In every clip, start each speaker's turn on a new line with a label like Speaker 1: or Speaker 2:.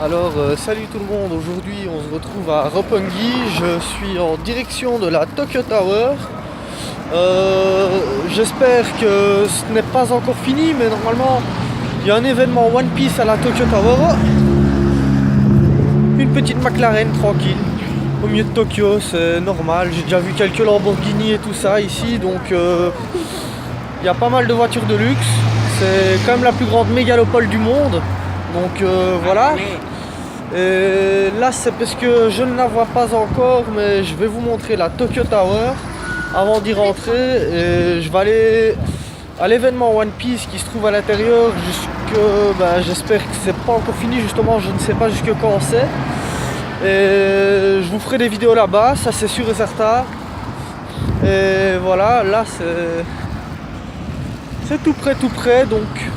Speaker 1: Alors salut tout le monde, aujourd'hui on se retrouve à Roppongi, je suis en direction de la Tokyo Tower. J'espère que ce n'est pas encore fini, mais normalement il y a un événement One Piece à la Tokyo Tower. Une petite McLaren tranquille, au milieu de Tokyo, c'est normal, j'ai déjà vu quelques Lamborghini et tout ça ici, donc il y a pas mal de voitures de luxe, c'est quand même la plus grande mégalopole du monde. Donc voilà. Et là c'est parce que je ne la vois pas encore, mais je vais vous montrer la Tokyo Tower avant d'y rentrer. Et je vais aller à l'événement One Piece qui se trouve à l'intérieur jusque... j'espère que c'est pas encore fini, justement je ne sais pas jusque quand c'est. Et je vous ferai des vidéos là-bas, ça c'est sûr et certain. Et voilà, là c'est tout près, donc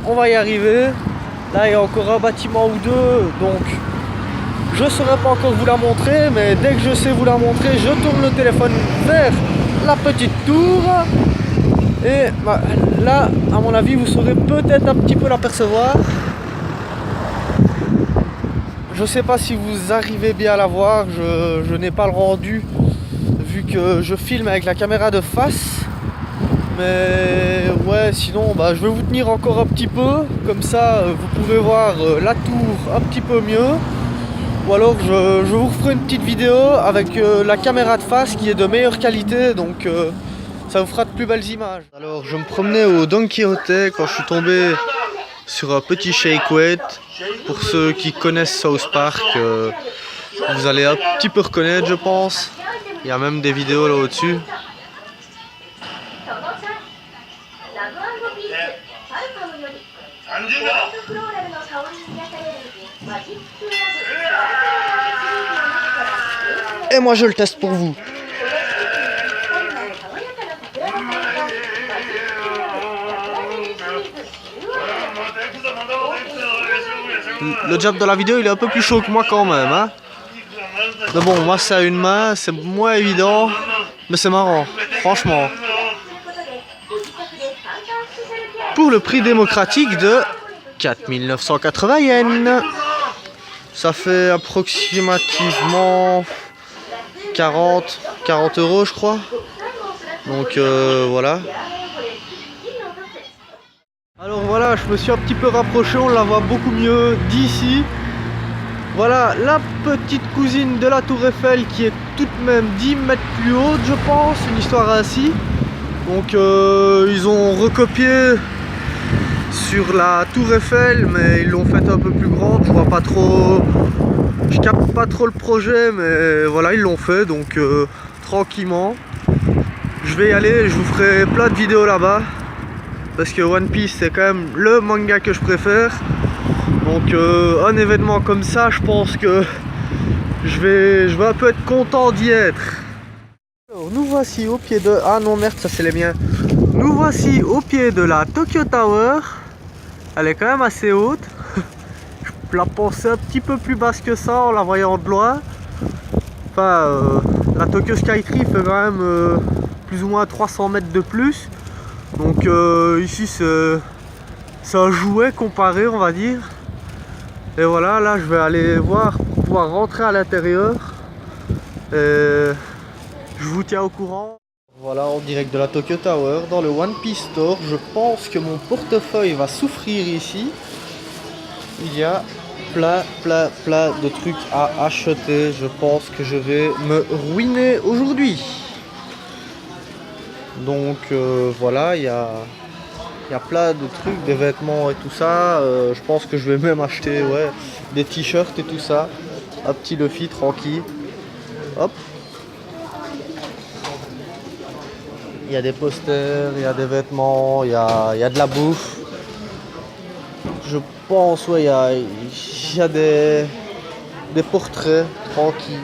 Speaker 1: on va y arriver. Là il y a encore un bâtiment ou deux, donc je ne saurais pas encore vous la montrer, mais dès que je sais vous la montrer, je tourne le téléphone vers la petite tour. Et là, à mon avis, vous saurez peut-être un petit peu l'apercevoir. Je ne sais pas si vous arrivez bien à la voir, je n'ai pas le rendu, vu que je filme avec la caméra de face. Mais ouais, sinon je vais vous tenir encore un petit peu, comme ça vous pourrez voir la tour un petit peu mieux. Ou alors je vous referai une petite vidéo avec la caméra de face qui est de meilleure qualité, donc ça vous fera de plus belles images. Alors je me promenais au Don Quijote quand je suis tombé sur un petit shake weight. Pour ceux qui connaissent South Park, vous allez un petit peu reconnaître, je pense. Il y a même des vidéos là au-dessus. Et moi je le teste pour vous. Le job de la vidéo il est un peu plus chaud que moi quand même, hein. Mais bon, moi c'est à une main, c'est moins évident, mais c'est marrant, franchement. Pour le prix démocratique de 4980 yens. Ça fait approximativement 40 euros je crois. Donc voilà. Alors voilà, je me suis un petit peu rapproché, on la voit beaucoup mieux d'ici. Voilà la petite cousine de la tour Eiffel qui est tout de même 10 mètres plus haute je pense, une histoire ainsi. Donc ils ont recopié sur la tour Eiffel, mais ils l'ont fait un peu plus grande, je vois pas trop, je capte pas trop le projet, mais voilà ils l'ont fait, donc tranquillement. Je vais y aller, je vous ferai plein de vidéos là-bas, parce que One Piece c'est quand même le manga que je préfère. Donc un événement comme ça, je pense que je vais un peu être content d'y être. Alors, nous voici au pied de... Ah non merde, ça c'est les miens. Nous voici au pied de la Tokyo Tower. Elle est quand même assez haute. Je la pensais un petit peu plus basse que ça en la voyant de loin. Enfin, la Tokyo Skytree fait quand même plus ou moins 300 mètres de plus. Donc ici c'est un jouet comparé, on va dire. Et voilà, là je vais aller voir pour pouvoir rentrer à l'intérieur. Je vous tiens au courant. Voilà, en direct de la Tokyo Tower, dans le One Piece Store. Je pense que mon portefeuille va souffrir ici. Il y a plein de trucs à acheter. Je pense que je vais me ruiner aujourd'hui. Donc voilà, il y a plein de trucs, des vêtements et tout ça. Je pense que je vais même acheter des t-shirts et tout ça. Un petit Luffy tranquille. Hop. Il y a des posters, il y a des vêtements, il y a de la bouffe. Je pense, il y a des portraits tranquilles.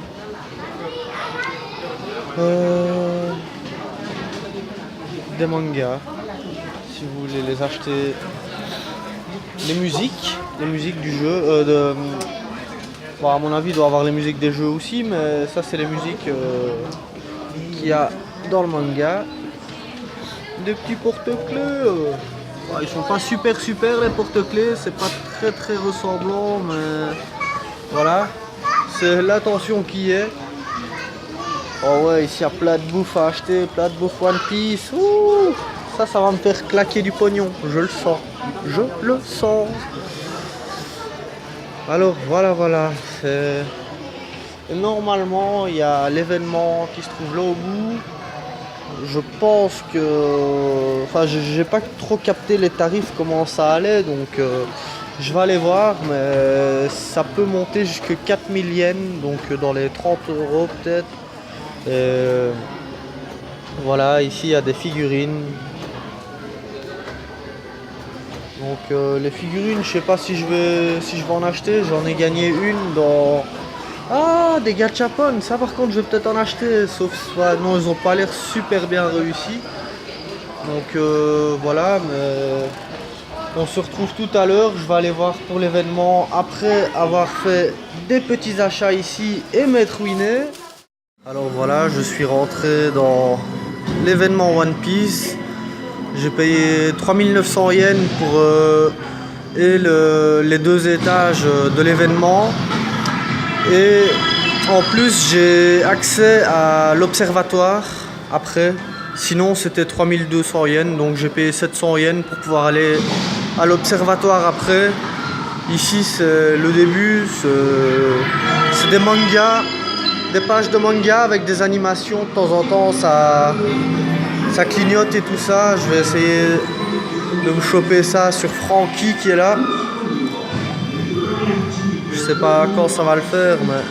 Speaker 1: Des mangas, si vous voulez les acheter. Les musiques du jeu. Bon, à mon avis, il doit y avoir les musiques des jeux aussi, mais ça, c'est les musiques qu'il y a dans le manga. Des petits porte-clés. Ils sont pas super les porte-clés, c'est pas très ressemblant, mais Voilà, c'est l'attention qui est. Oh ouais, ici il y a plein de bouffe à acheter, plein de bouffe One Piece. Ouh, ça va me faire claquer du pognon, je le sens. Je le sens. Alors voilà, c'est... Normalement, il y a l'événement qui se trouve là au bout. Je pense que... Enfin, j'ai pas trop capté les tarifs, comment ça allait, donc je vais aller voir, mais ça peut monter jusqu'à 4000 yens, donc dans les 30 € peut-être. Et voilà, ici il y a des figurines. Donc les figurines, je sais pas si je vais en acheter. J'en ai gagné une dans... Ah, des gachapon, ça par contre je vais peut-être en acheter, sauf soit non, ils ont pas l'air super bien réussis. Donc voilà, mais on se retrouve tout à l'heure. Je vais aller voir pour l'événement après avoir fait des petits achats ici et m'être ruiné. Alors voilà, je suis rentré dans l'événement One Piece. J'ai payé 3900 yens pour les 2 étages de l'événement. Et en plus j'ai accès à l'observatoire après. Sinon c'était 3200 yens, donc j'ai payé 700 yens pour pouvoir aller à l'observatoire après. Ici c'est le début, c'est des mangas, des pages de manga avec des animations. De temps en temps ça clignote et tout ça. Je vais essayer de me choper ça sur Francky qui est là. Je sais pas quand ça va le faire, mais...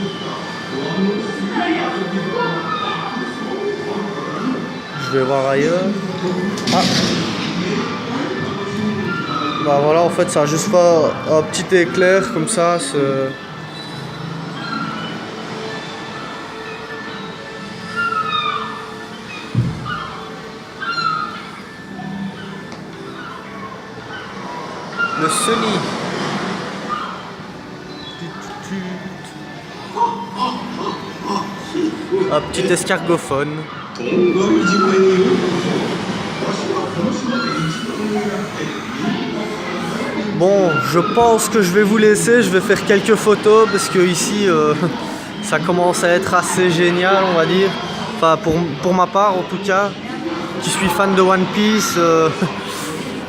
Speaker 1: Je vais voir ailleurs. Ah. Bah voilà, en fait ça a juste fait un petit éclair comme ça. Le Sunny. Un petit escargophone. Bon, je pense que je vais vous laisser. Je vais faire quelques photos parce que ici ça commence à être assez génial, on va dire. Enfin pour ma part en tout cas, qui suis fan de One Piece,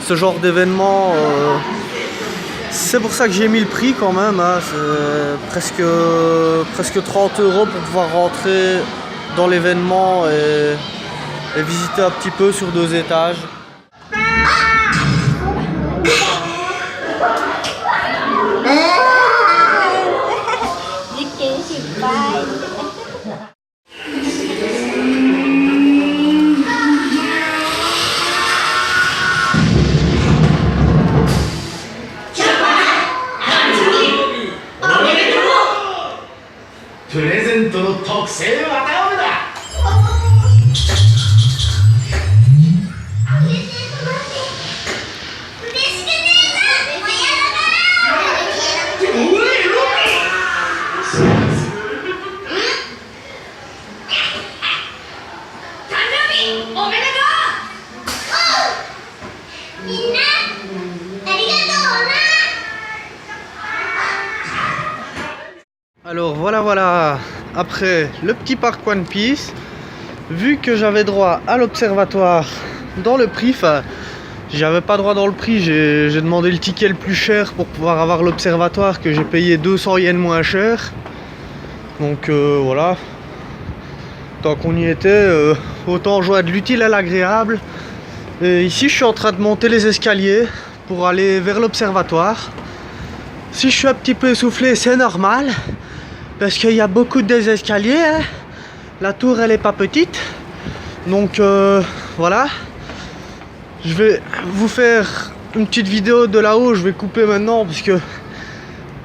Speaker 1: ce genre d'événement, c'est pour ça que j'ai mis le prix quand même, hein. C'est presque 30 € pour pouvoir rentrer dans l'événement et visiter un petit peu sur 2 étages. Alors voilà, après le petit parc One Piece, vu que j'avais droit à l'observatoire dans le prix, enfin j'avais pas droit dans le prix, j'ai demandé le ticket le plus cher pour pouvoir avoir l'observatoire, que j'ai payé 200 yens moins cher. Donc voilà, tant qu'on y était, autant jouer de l'utile à l'agréable. Et ici je suis en train de monter les escaliers pour aller vers l'observatoire. Si je suis un petit peu essoufflé, c'est normal, parce qu'il y a beaucoup de escaliers, hein. La tour elle est pas petite, donc voilà. Je vais vous faire une petite vidéo de là-haut. Je vais couper maintenant parce que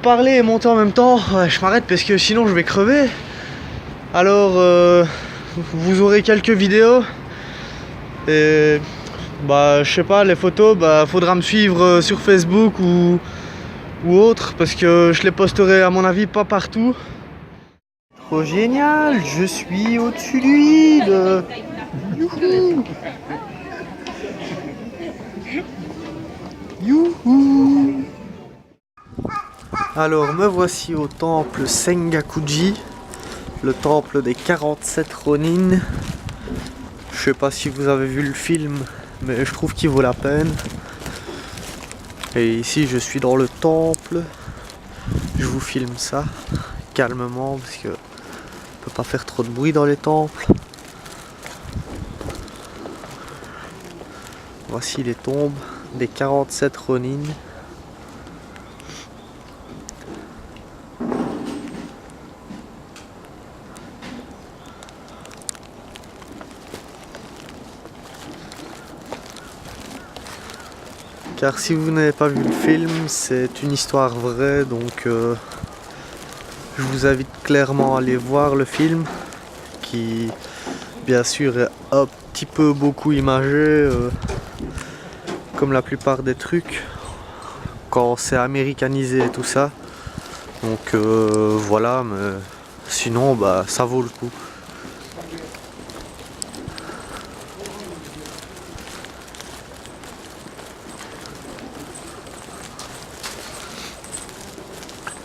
Speaker 1: parler et monter en même temps, ouais, je m'arrête parce que sinon je vais crever. Alors vous aurez quelques vidéos et bah je sais pas, les photos, bah faudra me suivre sur Facebook ou autre, parce que je les posterai à mon avis pas partout. Trop génial, je suis au-dessus du vide. Youhou. Youhou. Alors me voici au temple Sengakuji, le temple des 47 Ronin. Je sais pas si vous avez vu le film, mais je trouve qu'il vaut la peine. Et ici je suis dans le temple. Je vous filme ça calmement parce que on peut pas faire trop de bruit dans les temples. Voici les tombes des 47 Ronin. Car si vous n'avez pas vu le film, c'est une histoire vraie, donc je vous invite clairement à aller voir le film, qui bien sûr est un petit peu beaucoup imagé, comme la plupart des trucs, quand c'est américanisé et tout ça. Donc voilà, mais sinon bah, ça vaut le coup.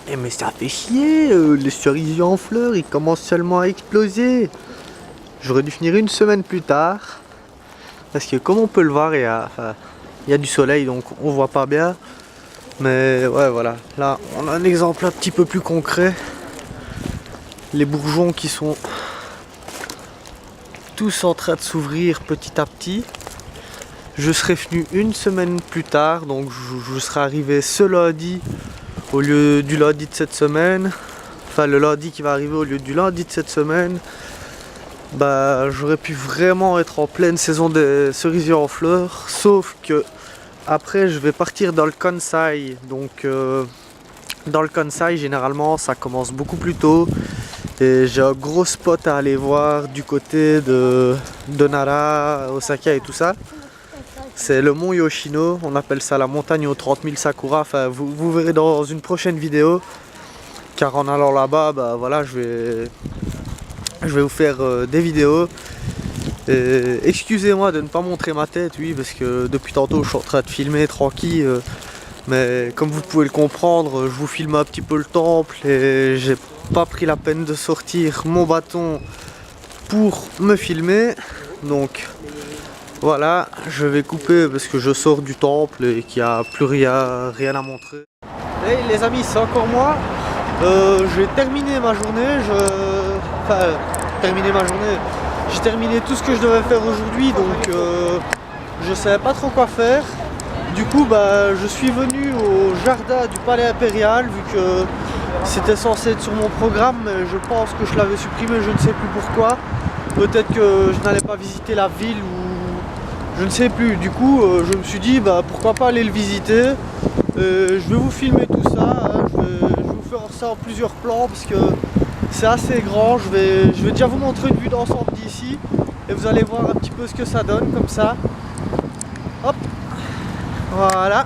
Speaker 1: Eh mais ça fait chier, les cerisiers en fleurs ils commencent seulement à exploser. J'aurais dû finir une semaine plus tard. Parce que comme on peut le voir, il y a du soleil donc on voit pas bien. Mais ouais voilà, là on a un exemple un petit peu plus concret. Les bourgeons qui sont tous en train de s'ouvrir petit à petit. Je serais venu une semaine plus tard, donc je serais arrivé ce lundi au lieu du lundi de cette semaine. Enfin le lundi qui va arriver au lieu du lundi de cette semaine. Bah j'aurais pu vraiment être en pleine saison des cerisiers en fleurs, sauf que après je vais partir dans le Kansai. Donc dans le Kansai généralement ça commence beaucoup plus tôt. Et j'ai un gros spot à aller voir du côté de Nara, Osaka et tout ça. C'est le mont Yoshino, on appelle ça la montagne aux 30 000 sakura. Enfin, vous verrez dans une prochaine vidéo. Car en allant là-bas, bah voilà, je vais vous faire des vidéos. Excusez-moi de ne pas montrer ma tête, oui, parce que depuis tantôt je suis en train de filmer tranquille. Mais comme vous pouvez le comprendre, je vous filme un petit peu le temple et j'ai pas pris la peine de sortir mon bâton pour me filmer. Donc voilà, je vais couper parce que je sors du temple et qu'il n'y a plus rien à montrer. Hey les amis, c'est encore moi. J'ai terminé ma journée. J'ai terminé tout ce que je devais faire aujourd'hui, donc je savais pas trop quoi faire. Du coup, bah, je suis venu au jardin du Palais Impérial, vu que c'était censé être sur mon programme, mais je pense que je l'avais supprimé, je ne sais plus pourquoi. Peut-être que je n'allais pas visiter la ville ou je ne sais plus. Du coup, je me suis dit, bah, pourquoi pas aller le visiter. Je vais vous filmer tout ça, hein. Je vais vous faire ça en plusieurs plans parce que c'est assez grand. Je vais déjà vous montrer une vue d'ensemble d'ici et vous allez voir un petit peu ce que ça donne comme ça. Hop, voilà.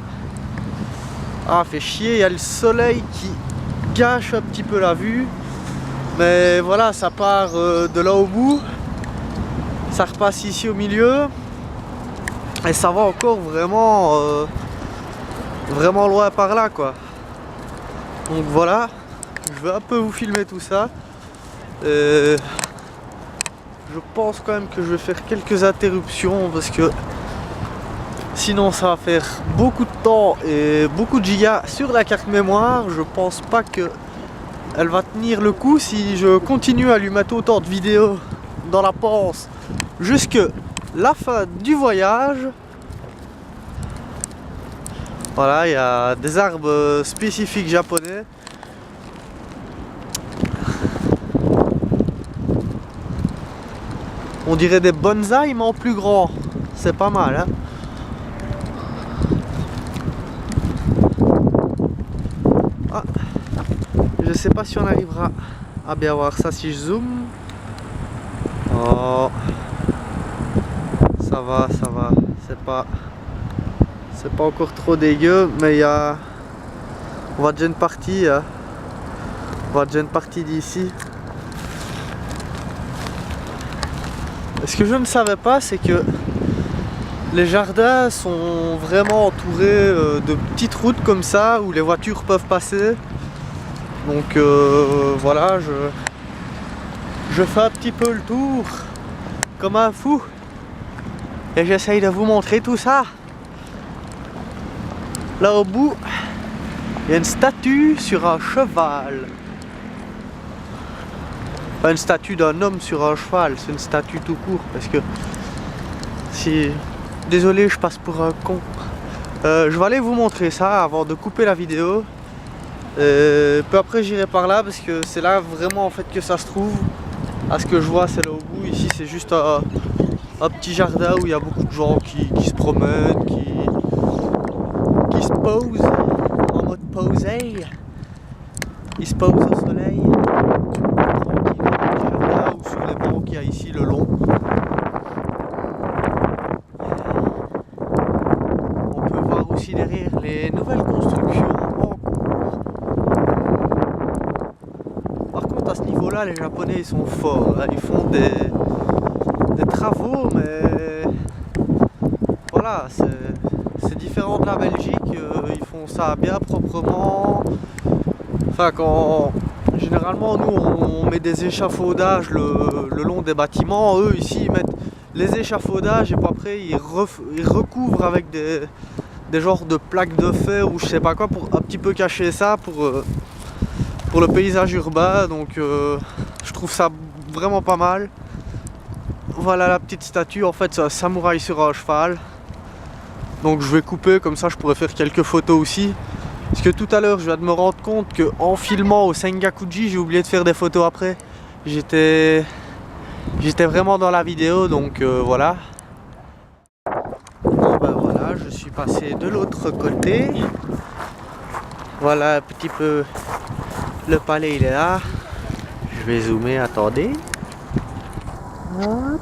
Speaker 1: Ah, fait chier, il y a le soleil qui gâche un petit peu la vue. Mais voilà, ça part de là au bout. Ça repasse ici au milieu. Et ça va encore vraiment loin par là quoi. Donc voilà, je vais un peu vous filmer tout ça. Je pense quand même que je vais faire quelques interruptions parce que sinon ça va faire beaucoup de temps et beaucoup de gigas sur la carte mémoire. Je pense pas que elle va tenir le coup si je continue à lui mettre autant de vidéos dans la panse jusque la fin du voyage. Voilà, il y a des arbres spécifiques japonais. On dirait des bonsaïs mais en plus grand. C'est pas mal, hein. Ah, je sais pas si on arrivera à bien voir ça si je zoome. Oh, ça va, c'est pas encore trop dégueu, mais il y a, on voit déjà une partie, hein. On voit déjà une partie d'ici. Ce que je ne savais pas, c'est que les jardins sont vraiment entourés de petites routes comme ça où les voitures peuvent passer. Donc voilà, je fais un petit peu le tour comme un fou et j'essaye de vous montrer tout ça. Là au bout, il y a une statue sur un cheval. Pas une statue d'un homme sur un cheval, c'est une statue tout court parce que si... Désolé, je passe pour un con. Je vais aller vous montrer ça avant de couper la vidéo. Peu après j'irai par là parce que c'est là vraiment en fait que ça se trouve. À ce que je vois c'est là au bout. Ici c'est juste un petit jardin où il y a beaucoup de gens qui se promènent, qui se posent en mode posé. Ils se posent au soleil. Tranquille dans le petit jardin ou sur les bancs qu'il y a ici le long. On peut voir aussi derrière les nouvelles constructions en cours. Par contre à ce niveau là les Japonais ils sont forts, hein. Ils font des travaux mais voilà c'est différent de la Belgique, ils font ça bien proprement. Enfin généralement nous on met des échafaudages le long des bâtiments, eux ici ils mettent les échafaudages et puis après ils recouvrent avec des genres de plaques de fer ou je sais pas quoi pour un petit peu cacher ça pour le paysage urbain. Donc je trouve ça vraiment pas mal. Voilà la petite statue, en fait c'est un samouraï sur un cheval. Donc je vais couper, comme ça je pourrais faire quelques photos aussi. Parce que tout à l'heure je viens de me rendre compte qu'en filmant au Sengakuji j'ai oublié de faire des photos après. J'étais vraiment dans la vidéo, donc voilà. Bon ben voilà, je suis passé de l'autre côté. Voilà un petit peu le palais, il est là. Je vais zoomer, attendez. Hop.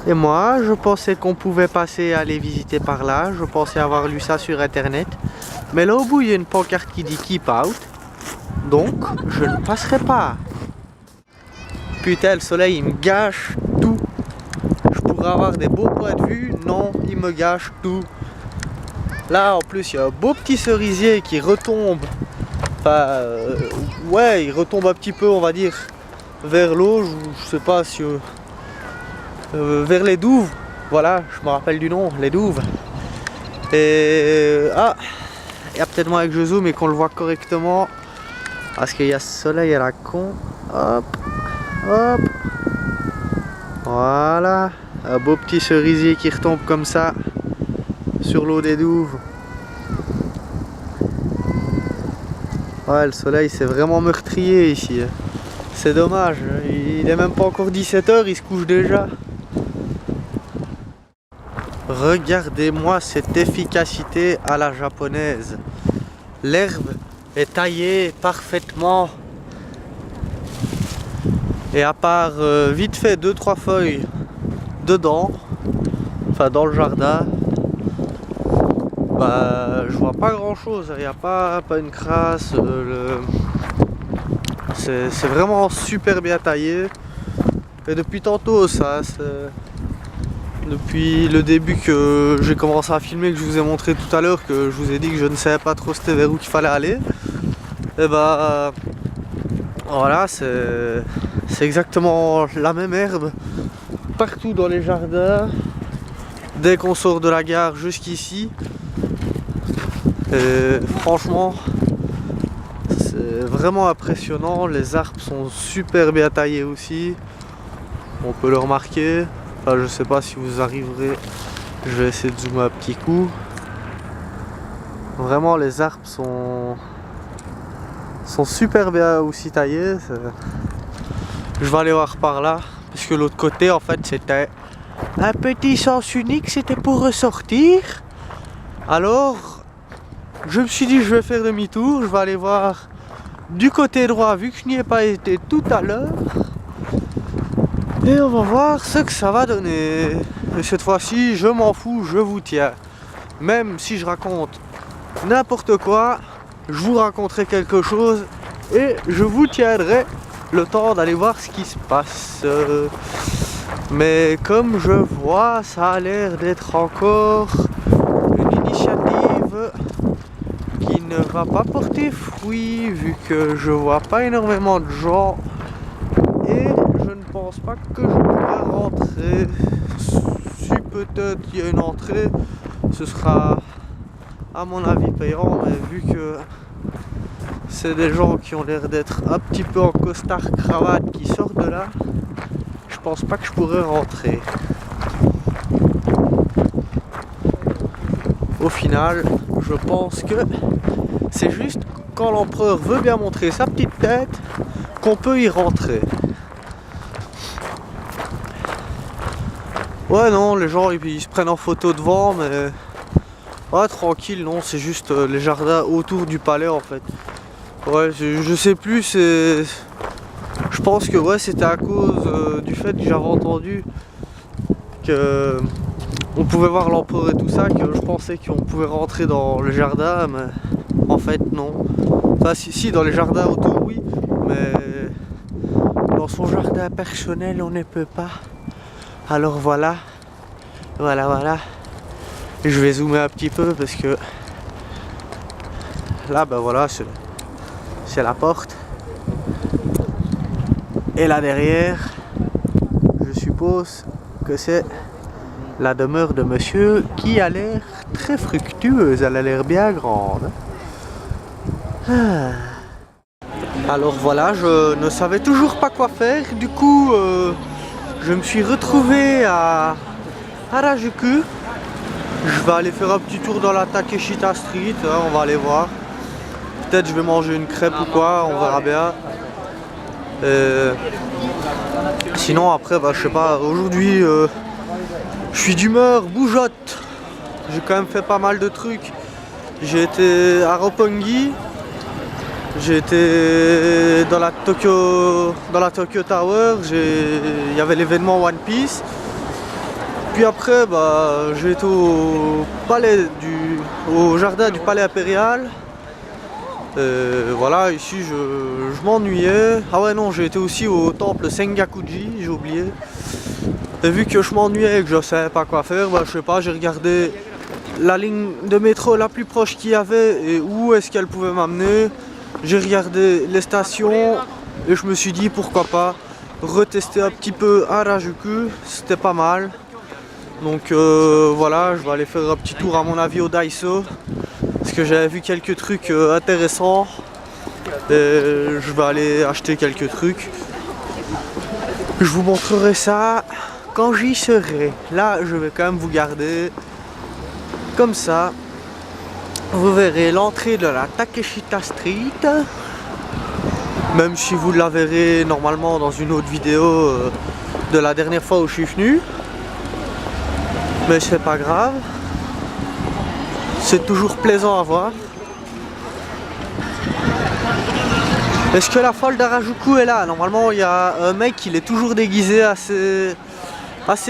Speaker 1: Et moi, je pensais qu'on pouvait passer aller visiter par là. Je pensais avoir lu ça sur internet. Mais là au bout, il y a une pancarte qui dit Keep Out. Donc, je ne passerai pas. Putain, le soleil, il me gâche tout. Je pourrais avoir des beaux points de vue. Non, il me gâche tout. Là, en plus, il y a un beau petit cerisier qui retombe. Enfin, ouais, il retombe un petit peu, on va dire, vers l'eau. Je sais pas si... vers les douves. Voilà, je me rappelle du nom, les douves. Et... ah, il y a peut-être moins que je zoome et qu'on le voit correctement. Parce qu'il y a ce soleil à la con. Hop, hop. Voilà. Un beau petit cerisier qui retombe comme ça sur l'eau des douves. Ouais, le soleil c'est vraiment meurtrier ici. C'est dommage. Il est même pas encore 17 h, il se couche déjà. Regardez-moi cette efficacité à la japonaise. L'herbe est taillée parfaitement. Et à part vite fait 2-3 feuilles dedans, enfin dans le jardin, bah je vois pas grand chose. Il n'y a pas une crasse. C'est vraiment super bien taillé. Et depuis tantôt ça, depuis le début que j'ai commencé à filmer, que je vous ai montré tout à l'heure, que je vous ai dit que je ne savais pas trop c'était vers où qu'il fallait aller, et bah voilà, c'est exactement la même herbe partout dans les jardins, dès qu'on sort de la gare jusqu'ici. Et franchement c'est vraiment impressionnant. Les arbres sont super bien taillés aussi, on peut le remarquer. Enfin, je sais pas si vous arriverez, je vais essayer de zoomer un petit coup. Vraiment les arbres sont super bien aussi taillés. Je vais aller voir par là, parce que l'autre côté en fait c'était un petit sens unique, c'était pour ressortir. Alors je me suis dit je vais faire demi-tour, je vais aller voir du côté droit vu que je n'y ai pas été tout à l'heure. Et on va voir ce que ça va donner. Et cette fois-ci, je m'en fous, je vous tiens. Même si je raconte n'importe quoi, je vous raconterai quelque chose et je vous tiendrai le temps d'aller voir ce qui se passe. Mais comme je vois, ça a l'air d'être encore une initiative va pas porter fruit vu que je vois pas énormément de gens et je ne pense pas que je pourrai rentrer. Si peut-être il y a une entrée, ce sera à mon avis payant, mais vu que c'est des gens qui ont l'air d'être un petit peu en costard cravate qui sortent de là, je pense pas que je pourrais rentrer. Au final, je pense que c'est juste quand l'empereur veut bien montrer sa petite tête qu'on peut y rentrer. Ouais non, les gens ils se prennent en photo devant, mais ouais, tranquille, non, c'est juste les jardins autour du palais en fait. Ouais, je sais plus, c'est... Je pense que ouais, c'était à cause du fait que j'avais entendu que on pouvait voir l'empereur et tout ça, que je pensais qu'on pouvait rentrer dans le jardin, mais en fait non. Enfin si dans les jardins autour oui, mais dans son jardin personnel on ne peut pas. Alors voilà. Je vais zoomer un petit peu parce que là ben voilà, c'est la porte. Et là derrière, je suppose que c'est la demeure de monsieur qui a l'air très fructueuse, elle a l'air bien grande. Alors voilà, je ne savais toujours pas quoi faire, du coup je me suis retrouvé à Harajuku. Je vais aller faire un petit tour dans la Takeshita Street, hein, on va aller voir. Peut-être je vais manger une crêpe ou quoi, on verra bien. Sinon après, bah, je sais pas, aujourd'hui je suis d'humeur bougeotte. J'ai quand même fait pas mal de trucs. J'ai été à Roppongi. J'ai été dans la Tokyo Tower. Il y avait l'événement One Piece. Puis après, bah, j'ai été au jardin du palais impérial. Voilà, ici je m'ennuyais. Ah ouais non, j'ai été aussi au temple Sengakuji, j'ai oublié. Et vu que je m'ennuyais et que je savais pas quoi faire, bah, je sais pas, j'ai regardé la ligne de métro la plus proche qu'il y avait et où est-ce qu'elle pouvait m'amener. J'ai regardé les stations et je me suis dit pourquoi pas retester un petit peu Harajuku, c'était pas mal. Donc voilà, je vais aller faire un petit tour à mon avis au Daiso parce que j'avais vu quelques trucs intéressants et je vais aller acheter quelques trucs. Je vous montrerai ça quand j'y serai. Là je vais quand même vous garder comme ça. Vous verrez l'entrée de la Takeshita Street, même si vous la verrez normalement dans une autre vidéo de la dernière fois où je suis venu. Mais c'est pas grave, c'est toujours plaisant à voir. Est-ce que la folle d'Harajuku est là? Normalement il y a un mec, il est toujours déguisé assez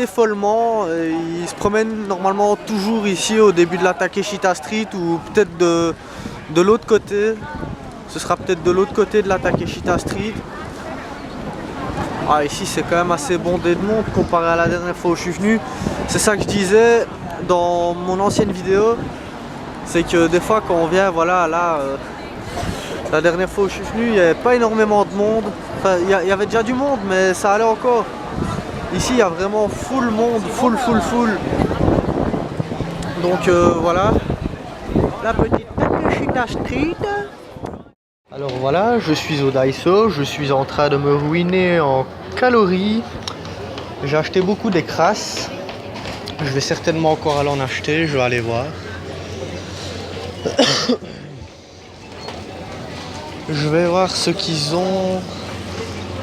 Speaker 1: follement. Il se promène normalement toujours ici au début de la Takeshita Street ou peut-être de l'autre côté. Ce sera peut-être de l'autre côté de la Takeshita Street. Ah, ici c'est quand même assez bondé de monde comparé à la dernière fois où je suis venu. C'est ça que je disais dans mon ancienne vidéo. C'est que des fois quand on vient, voilà, là, la dernière fois où je suis venu, il n'y avait pas énormément de monde. Enfin, il y avait déjà du monde, mais ça allait encore. Ici, il y a vraiment full monde, full. Donc voilà, la petite Takeshita Street. Alors voilà, je suis au Daiso, je suis en train de me ruiner en calories. J'ai acheté beaucoup d'écrasses. Je vais certainement encore aller en acheter, je vais aller voir. Je vais voir ce qu'ils ont,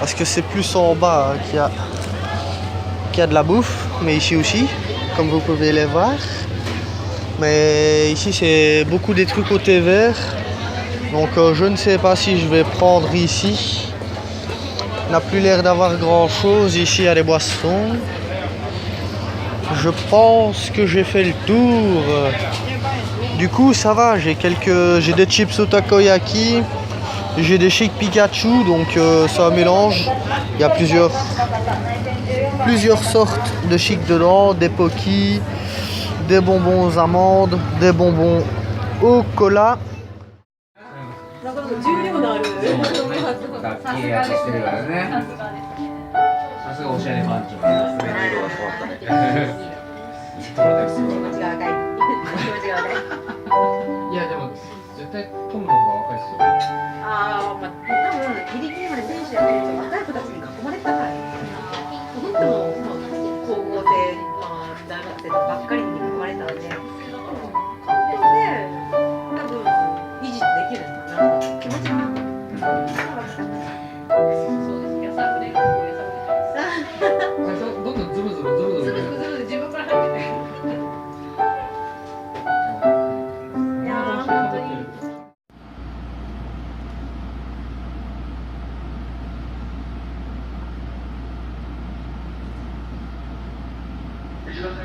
Speaker 1: parce que c'est plus en bas hein, qu'il y a de la bouffe, mais ici aussi, comme vous pouvez les voir. Mais ici c'est beaucoup des trucs au thé vert, donc je ne sais pas si je vais prendre ici. Il n'a plus l'air d'avoir grand chose, ici il y a des boissons. Je pense que j'ai fait le tour. Du coup ça va, j'ai des chips au takoyaki. J'ai des shakes Pikachu, donc c'est un mélange. Il y a plusieurs sortes de shakes dedans, des Pocky, des bonbons aux amandes, des bonbons au cola.
Speaker 2: もね、楽器やってしてるからね。さすがおしゃれ番長。滑り色が変わったね。トラですよ。
Speaker 3: 気持ちが赤い。気持ちが赤い。
Speaker 2: いやでも絶対トムの方が若いっすよ。
Speaker 3: ああ、まあ、多分ギリギリまで選手やってると若い子たちに囲まれてたから。ほとんどもう高校生、まあ大学生ばっかりに囲まれたので、で、多分維持できるのかな。気持ちが。そうです。やさぐれがこうやさぐれ。
Speaker 2: どんどんズブズブズブズブ。
Speaker 3: ズブ自分から入ってくる。いやー、本当に。
Speaker 4: 石田さん